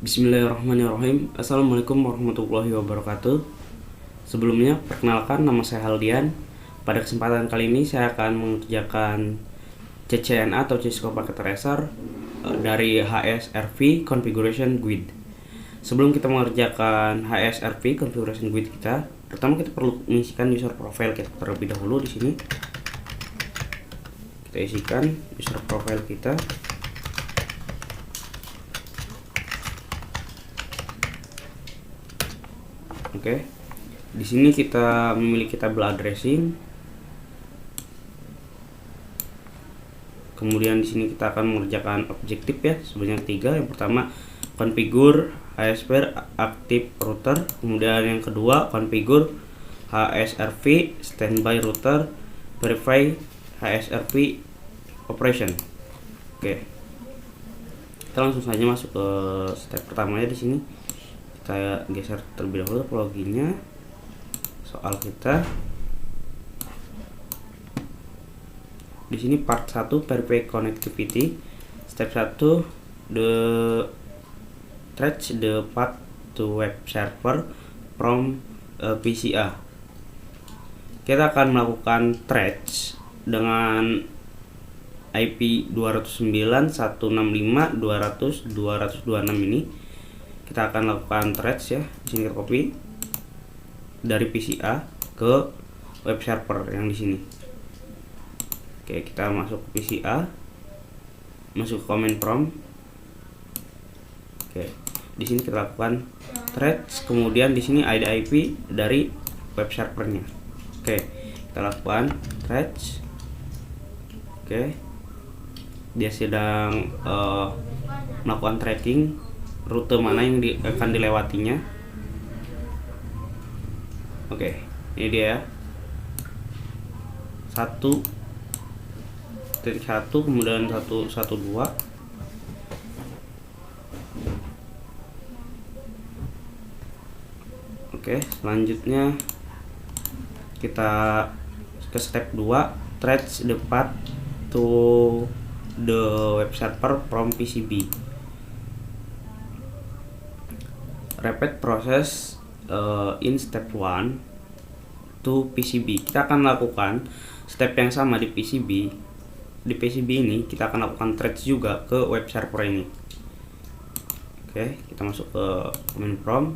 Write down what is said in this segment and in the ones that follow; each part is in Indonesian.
Bismillahirrahmanirrahim. Assalamualaikum warahmatullahi wabarakatuh. Sebelumnya, perkenalkan, nama saya Haldian. Pada kesempatan kali ini saya akan mengerjakan CCNA atau Cisco Packet Tracer dari HSRV Configuration Guide. Sebelum kita mengerjakan HSRV Configuration Guide kita, pertama kita perlu mengisikan user profile kita terlebih dahulu. Di sini kita isikan user profile kita. Oke, di sini kita memiliki tabel addressing. Kemudian di sini kita akan mengerjakan objektif ya, sebanyak 3. Yang pertama, configure HSPR active router. Kemudian yang kedua, configure HSRV standby router, verify HSRV operation. Oke, kita langsung saja masuk ke step pertamanya. Di sini saya geser terlebih dahulu loginnya, soal kita. Di sini part 1 verify connectivity. Step 1, the trace the path to web server from PCA. Kita akan melakukan trace dengan IP 209.165.200.226 ini. Kita akan lakukan trace ya. Di sini kita copy dari PCA ke web server yang di sini. Oke, kita masuk ke PCA, masuk ke command prompt. Oke, di sini kita lakukan trace, kemudian di sini ada IP dari web servernya. Oke, kita lakukan trace. Oke, dia sedang melakukan tracking rute mana yang akan dilewatinya. Oke, ini dia 1.1, kemudian 1.1.2. Oke, selanjutnya kita ke step 2, trace the path to the web server from PCB. Repeat process in step 1 to PCB. Kita akan lakukan step yang sama di PCB. Di PCB ini kita akan lakukan trace juga ke web server ini. Oke, kita masuk ke command prompt.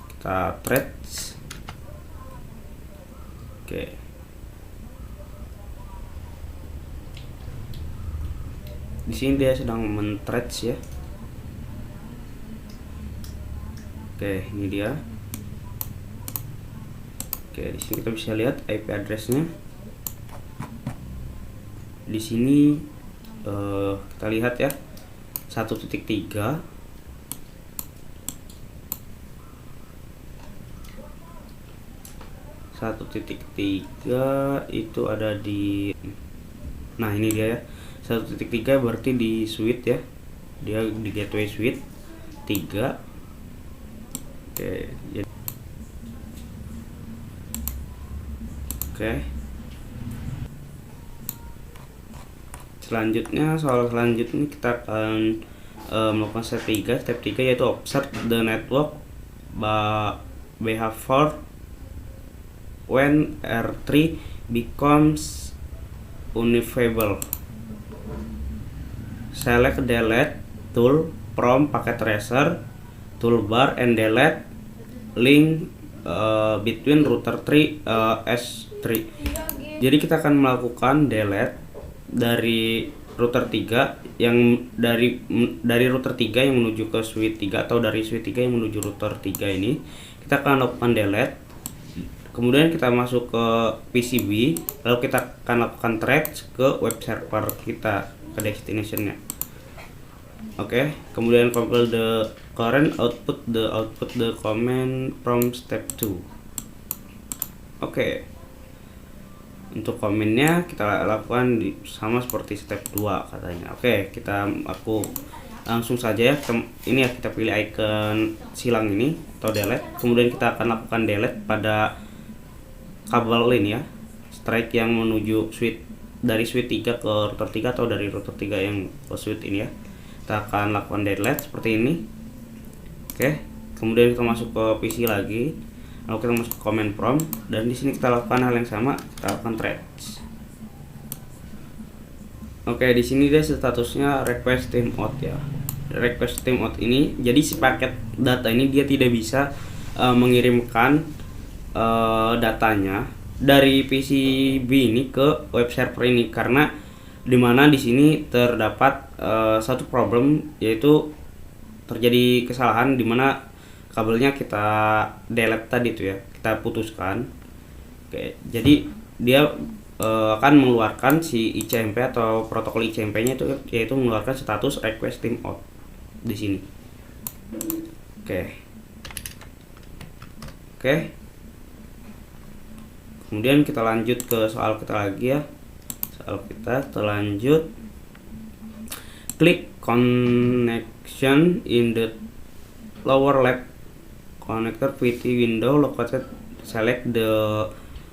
Kita trace. Oke. Di sini dia sedang men-trace ya. Oke, ini dia. Oke, di sini kita bisa lihat IP address-nya. Di sini kita lihat ya, 1.3. Itu ada di, nah ini dia ya, 1.3 berarti di switch ya, dia di gateway switch 3. Oke. Selanjutnya, soal selanjutnya kita akan melakukan step 3. Step 3 yaitu observe the network behavior when R3 becomes unavailable. Select delete tool from packet tracer toolbar and delete link between router 3 S3. Jadi kita akan melakukan delete dari router 3 yang dari router 3 yang menuju ke switch 3 atau dari switch 3 yang menuju router 3 ini. Kita akan lakukan delete. Kemudian kita masuk ke PCB, lalu kita akan lakukan trace ke web server kita, ke destination-nya. Oke, kemudian compile the current output the command from step 2. Oke. Untuk komennya kita lakukan sama seperti step 2 katanya. Oke, aku langsung saja ya. Ini ya, kita pilih icon silang ini atau delete. Kemudian kita akan lakukan delete pada kabel ini ya, strike yang menuju switch dari switch 3 ke router 3 atau dari router 3 yang ke switch ini ya. Kita akan lakukan delete seperti ini. Oke, kemudian kita masuk ke PC lagi, lalu kita masuk ke command prompt, dan di sini kita lakukan hal yang sama, kita lakukan threads. Oke, di sini dia statusnya request timeout ya. Request timeout ini, jadi si paket data ini dia tidak bisa mengirimkan datanya dari PCB ini ke web server ini, karena dimana di sini terdapat satu problem, yaitu terjadi kesalahan dimana kabelnya kita delete tadi tuh ya, kita putuskan. Oke, jadi dia akan mengeluarkan si ICMP atau protokol ICMP-nya itu, yaitu mengeluarkan status request timeout di sini. Oke. Kemudian kita lanjut ke soal kita lagi ya. Soal kita terlanjut. Klik connection in the lower left connector VT window located. Select the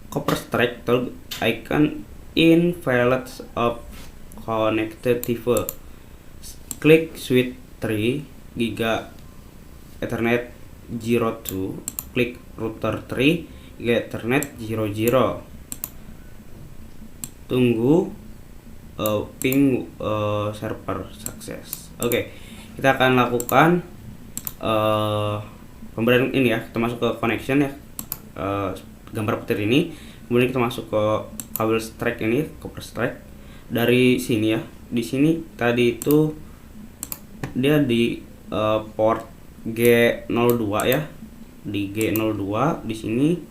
copper strike toggle icon in files of connected TV. Klik switch 3 giga Ethernet 02. Klik router 3 giga Ethernet 00. Tunggu ping server sukses. Oke, kita akan lakukan pemberian ini ya. Kita masuk ke connection ya, gambar petir ini. Kemudian kita masuk ke kabel strike ini, copper strike. Dari sini ya, di sini tadi itu dia di port G02 ya, di G02 di sini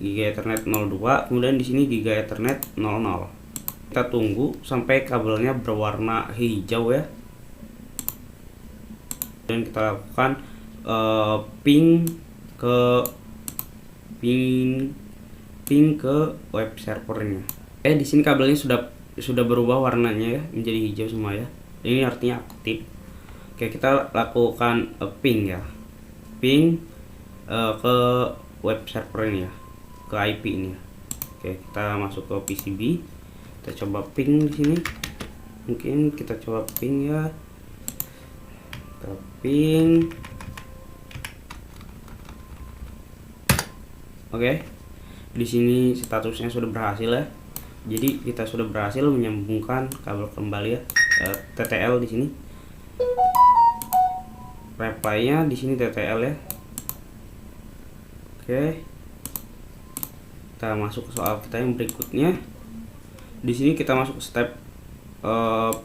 Giga Ethernet 02, kemudian di sini Giga Ethernet 00. Kita tunggu sampai kabelnya berwarna hijau ya, dan kita lakukan ping ke web servernya. Di sini kabelnya sudah berubah warnanya ya, menjadi hijau semua ya. Ini artinya aktif. Oke, kita lakukan ping ya, ping ke web server ini ya, ke IP ini ya. Oke, kita masuk ke PCB, kita coba ping di sini. Mungkin kita coba ping ya, kita ping. Oke, di sini statusnya sudah berhasil ya. Jadi kita sudah berhasil menyambungkan kabel kembali ya, TTL di sini. Reply-nya di sini TTL ya. Oke, kita masuk ke soal kita yang berikutnya. Di sini kita masuk ke step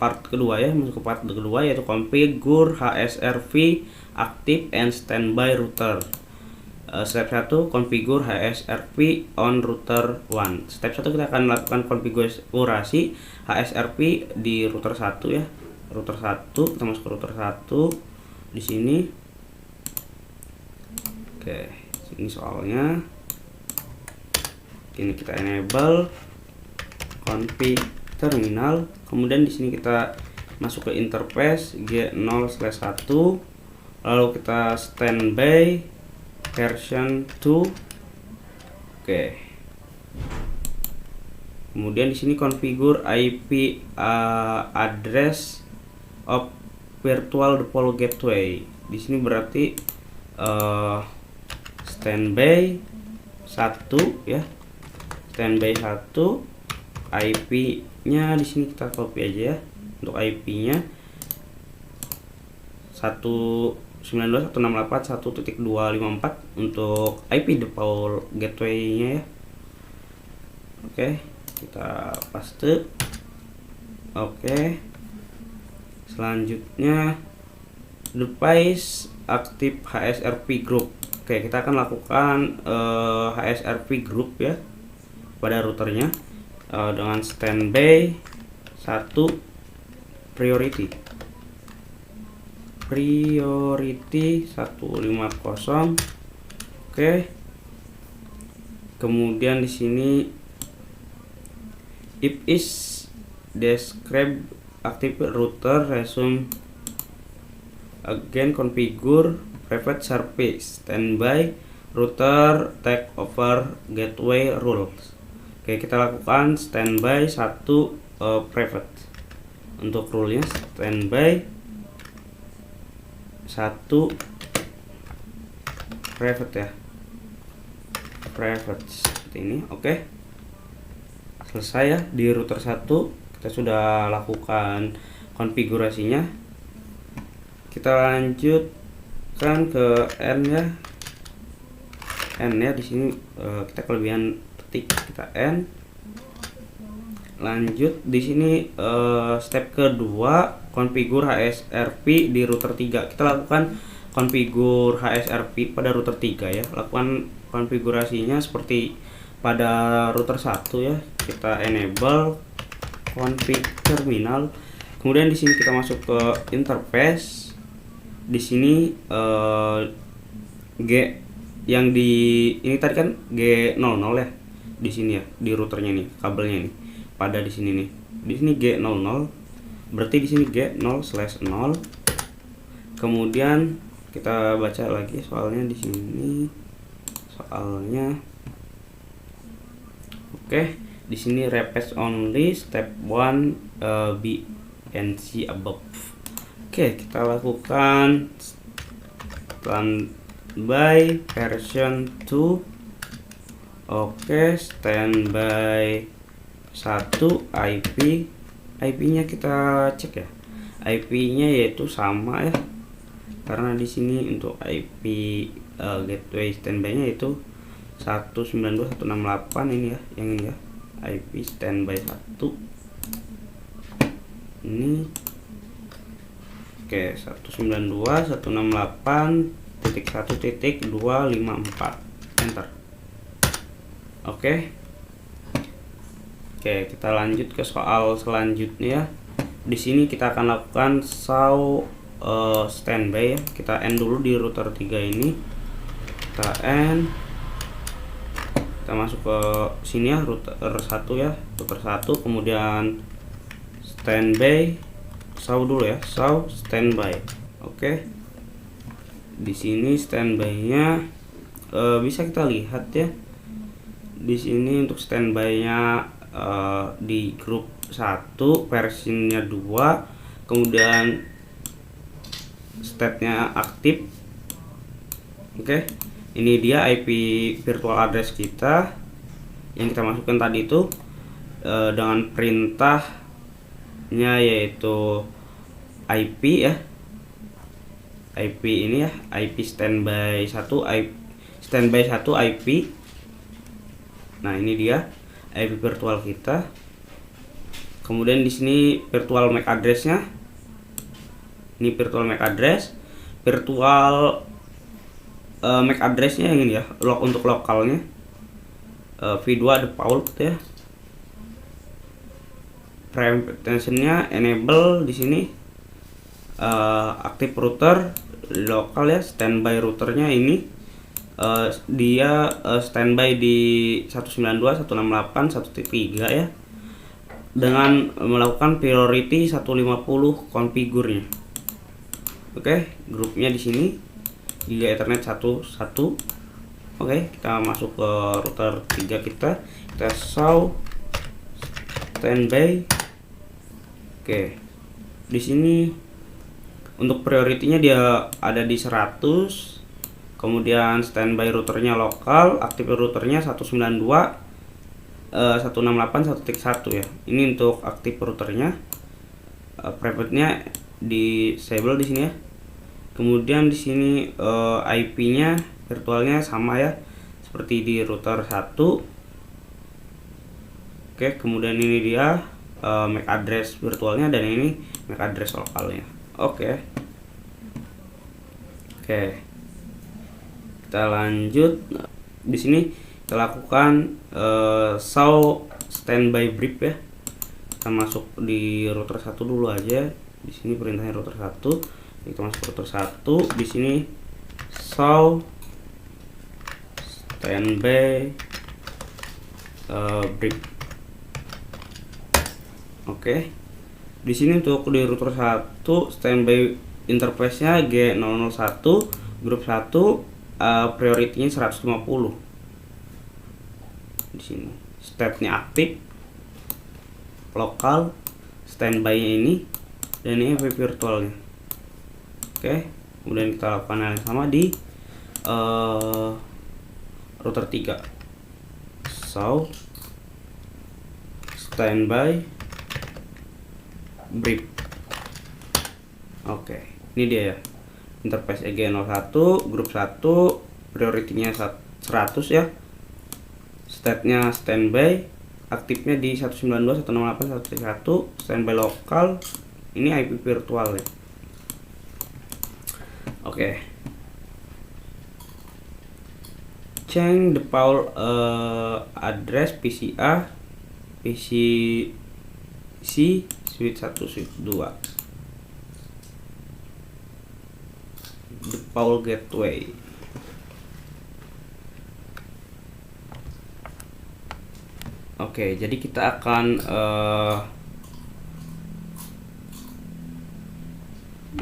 part kedua ya, masuk ke part kedua, yaitu configure HSRV active and standby router. Step 1, configure HSRV on router 1. Step 1 kita akan melakukan konfigurasi HSRV di router 1 ya. Router 1, kita masuk ke router 1 di sini. Oke, ini soalnya. Ini kita enable config terminal. Kemudian di sini kita masuk ke interface G0/1. Lalu kita standby version 2. Oke. Kemudian di sini configure IP address of virtual default gateway. Di sini berarti standby 1 ya. Standby 1, IP-nya di sini kita copy aja ya. Untuk IP-nya 192.168.1.254 untuk IP default gateway-nya ya. Oke, kita paste. Oke. Selanjutnya device active HSRV group. Oke, kita akan lakukan HSRV group ya pada routernya dengan standby 1 priority 150. Oke. Kemudian di sini if is describe active router resume again configure private service standby router take over gateway rules. Oke, kita lakukan standby 1 private. Untuk rule-nya standby 1 private ya, private seperti ini. Oke, selesai ya. Di router 1 kita sudah lakukan konfigurasinya. Kita lanjutkan ke N ya. N ya, di sini kita kelebihan ketik kita N. Lanjut di sini step kedua, konfigur HSRP di router 3. Kita lakukan konfigur HSRP pada router 3 ya. Lakukan konfigurasinya seperti pada router 1 ya. Kita enable config terminal. Kemudian di sini kita masuk ke interface. Di sini G yang di ini tadi kan G00 ya. Di sini ya, di routernya nih, kabelnya nih. Pada di sini nih. Di sini G00. Berarti di sini G0/0. Kemudian kita baca lagi soalnya di sini. Soalnya oke, di sini repeat only step 1 B and C above. Oke, kita lakukan standby version 2. Oke, standby 1 IP-nya kita cek ya. IP-nya yaitu sama ya. Karena di sini untuk IP gateway standby-nya itu 192.168 ini ya, yang ini ya. IP standby 1. Ini oke, 192.168.1.254 enter. Oke, kita lanjut ke soal selanjutnya. Di sini kita akan lakukan show standby ya. Kita end dulu di router 3 ini. Kita end. Kita masuk ke sini ya, router 1 ya, router 1, kemudian standby, show dulu ya, show standby. Oke. Di sini standby-nya bisa kita lihat ya. Di sini untuk standby-nya di grup 1 versinya 2, kemudian state-nya aktif. Oke, ini dia IP virtual address kita yang kita masukkan tadi itu dengan perintahnya yaitu IP ya, IP ini ya, IP standby 1 IP. Nah, ini dia IP virtual kita. Kemudian di sini virtual MAC address-nya. Ini virtual MAC address. Virtual MAC address-nya yang ini ya, untuk lokalnya. V2 default ya. Prevention-nya enable di sini. Active router lokal ya, standby routernya ini. Dia standby di 192.168.1.3 ya, dengan melakukan priority 150 konfigurnya. Oke, grupnya di sini Giga Ethernet 11. Oke, kita masuk ke router 3 kita show standby. Oke, di sini untuk priority-nya dia ada di 100. Kemudian standby routernya lokal, aktif routernya 192.168.1.1 ya. Ini untuk aktif routernya. Private-nya disable di sini ya. Kemudian di sini IP-nya virtualnya sama ya, seperti di router 1. Oke, kemudian ini dia MAC address virtualnya, dan ini MAC address lokalnya. Oke, kita lanjut. Di sini kita lakukan show standby brief ya. Kita masuk di router 1 dulu aja. Di sini perintahnya router 1. Kita masuk router 1. Di sini show standby brief. Oke. Di sini untuk di router 1 standby interface-nya G001, grup 1, priority-nya 150. Di sini state-nya aktif, lokal, standby-nya ini, dan ini IP virtualnya. Oke, Kemudian kita lakukan hal yang sama di router 3. So standby brief. Oke, ini dia ya. Interface EG01, grup 1, priority-nya 100 ya. State-nya standby, aktifnya di 192.168.1.1, standby lokal. Ini IP virtual ya. Oke. Change the default address PCA, PCC, switch 1, switch 2. Default gateway. Oke, jadi kita akan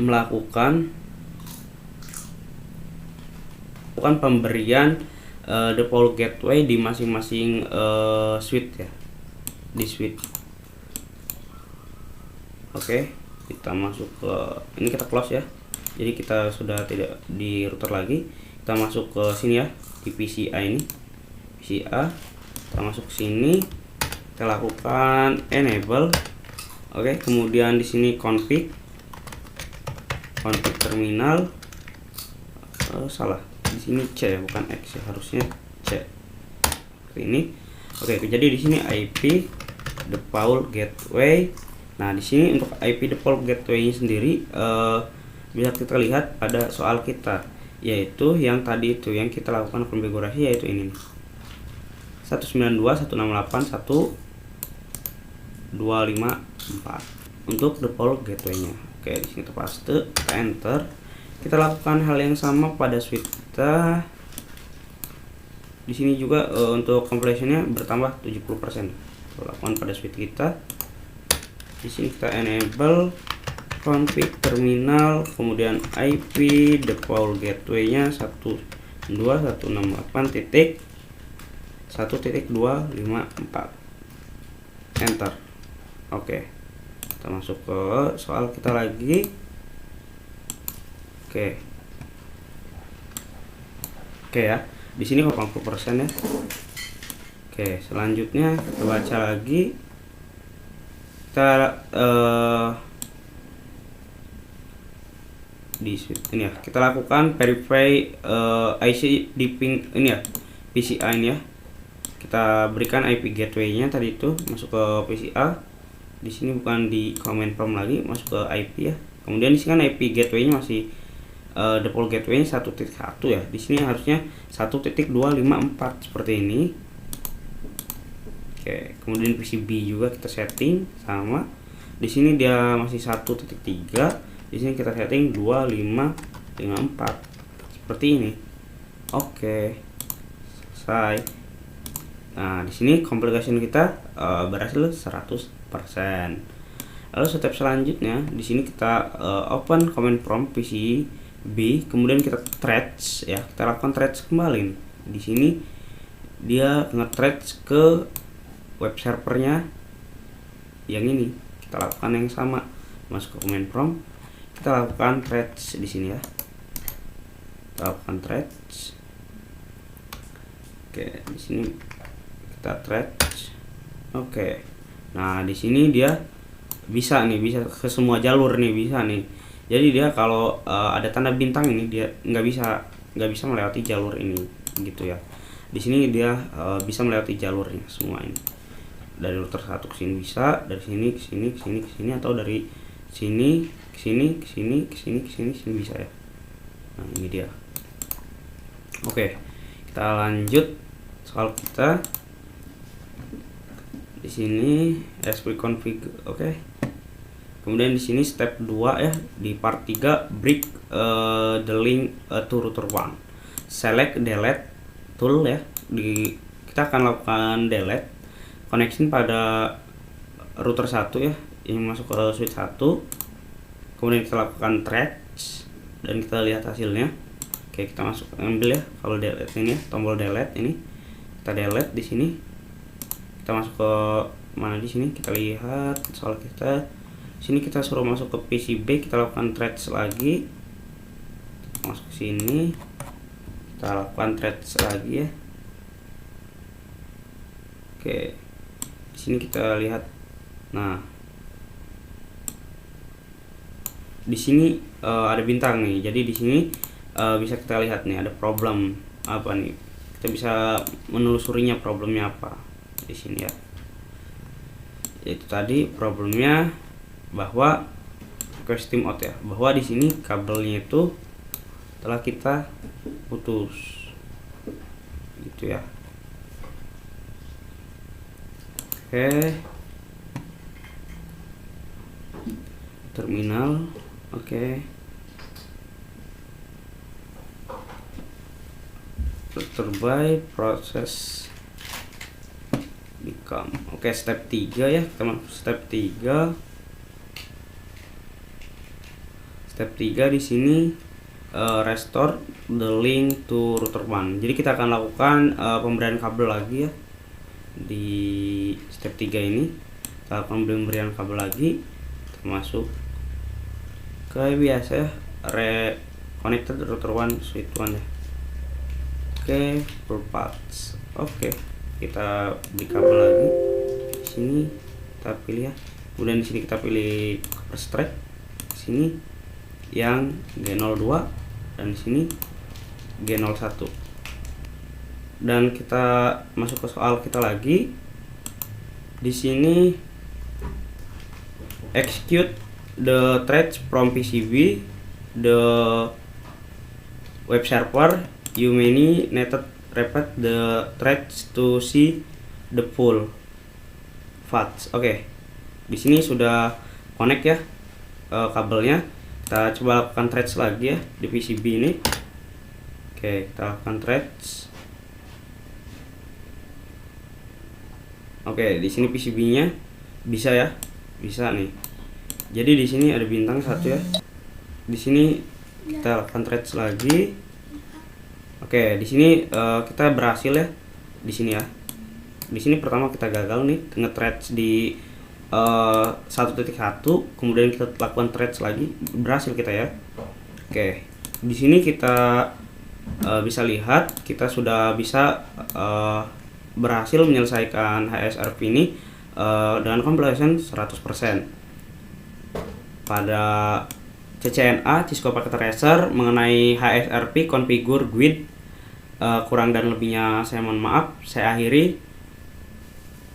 melakukan pemberian default gateway di masing-masing switch ya, di switch. Oke, kita masuk ke ini, kita close ya. Jadi kita sudah tidak di router lagi. Kita masuk ke sini ya, di PCA ini, PCA. Kita masuk sini, kita lakukan enable. Oke, kemudian di sini config terminal. Salah, di sini C ya, bukan X ya, harusnya C. Ini. Oke, jadi di sini IP default gateway. Nah, di sini untuk IP default gateway sendiri bisa kita lihat pada soal kita, yaitu yang tadi itu yang kita lakukan konfigurasi, yaitu ini nih. 192.168.1.254 untuk default gateway-nya. Oke, di sini kita paste, kita enter. Kita lakukan hal yang sama pada switch kita. Di sini juga untuk completion-nya bertambah 70%. Kita lakukan pada switch kita. Di sini kita enable config terminal, kemudian IP default gateway-nya 192.168.1.254. Enter. Oke. Kita masuk ke soal kita lagi. Oke. Oke ya. Di sini 80% ya. Oke, selanjutnya kita baca lagi. Kita di ini ya, kita lakukan verify IC di ping ini ya, PCA ini ya. Kita berikan IP gateway-nya tadi itu, masuk ke PCA. Di sini bukan di command prompt lagi, masuk ke IP ya. Kemudian di sini kan IP gateway-nya masih default gateway-nya 1.1 ya. Di sini harusnya 1.254 seperti ini. Oke, kemudian PCB juga kita setting sama. Di sini dia masih 1.3. Di sini kita setting 2554 seperti ini. Oke, selesai. Nah, di sini configuration kita berhasil 100%. Lalu step selanjutnya di sini kita open command prompt PCB, kemudian kita threads ya. Kita lakukan threads kembali. Di sini dia nge-threads ke web servernya yang ini. Kita lakukan yang sama, masuk ke command prompt, kita lakukan threads di sini ya. Kita lakukan threads. Oke, di sini kita threads. Oke. Nah, di sini dia bisa nih, bisa ke semua jalur nih, bisa nih. Jadi dia kalau ada tanda bintang ini dia nggak bisa melewati jalur ini gitu ya. Di sini dia bisa melewati jalurnya semua ini. Dari router 1 ke sini bisa, dari sini ke sini, ke sini, ke sini, atau dari sini ke sini, ke sini, ke sini, ke sini, ke sini bisa ya. Nah, ini dia. Oke, kita lanjut soal kita. Di sini SP config, oke. Kemudian di sini step 2 ya, di part 3 break the link to router 1. Select delete tool ya. Kita akan lakukan delete connection pada router 1 ya, yang masuk ke switch 1. Kemudian kita lakukan threads dan kita lihat hasilnya. Oke, kita masuk ambil ya, kalau delete ini ya, tombol delete ini. Kita delete di sini. Kita masuk ke mana di sini? Kita lihat soal kita. Sini kita suruh masuk ke PCB, kita lakukan threads lagi. masuk sini, kita lakukan threads lagi ya. Oke, di sini kita lihat. Nah, di sini ada bintang nih. Jadi di sini bisa kita lihat nih ada problem apa nih. Kita bisa menelusurinya problemnya apa di sini ya. Itu tadi problemnya bahwa request timeout ya, bahwa di sini kabelnya itu telah kita putus gitu ya. Oke, terminal. Oke, terbaik proses become. Oke, step 3 ya, kita masuk step 3. Step 3 di sini restore the link to router 1. Jadi kita akan lakukan pemberian kabel lagi ya. Di step 3 ini kita akan pemberian kabel lagi, termasuk kayak biasa ya, reconnected router 1 switch 1 ya. Oke, per parts. Oke, kita beri kabel lagi. Di sini kita pilih ya. Kemudian di sini kita pilih first track. Di sini yang G02 dan di sini G01. Dan kita masuk ke soal kita lagi. Di sini execute the threads from PCB, the web server. You may need to repeat the threads to see the full paths. Oke, di sini sudah connect ya kabelnya. Kita coba lakukan threads lagi ya di PCB ini. Oke, kita lakukan threads. Oke, di sini PCB-nya bisa ya, bisa nih. Jadi di sini ada bintang 1 ya. Di sini kita lakukan threads lagi. Oke, di sini kita berhasil ya. Di sini ya. Di sini pertama kita gagal nih nge-threads di 1.1, kemudian kita lakukan threads lagi, berhasil kita ya. Oke, di sini kita bisa lihat kita sudah bisa berhasil menyelesaikan HSRP ini dengan completion 100%. Pada CCNA Cisco Packet Tracer mengenai HSRP configure GUID, kurang dan lebihnya saya mohon maaf. Saya akhiri.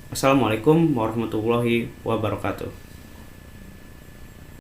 Assalamualaikum warahmatullahi wabarakatuh.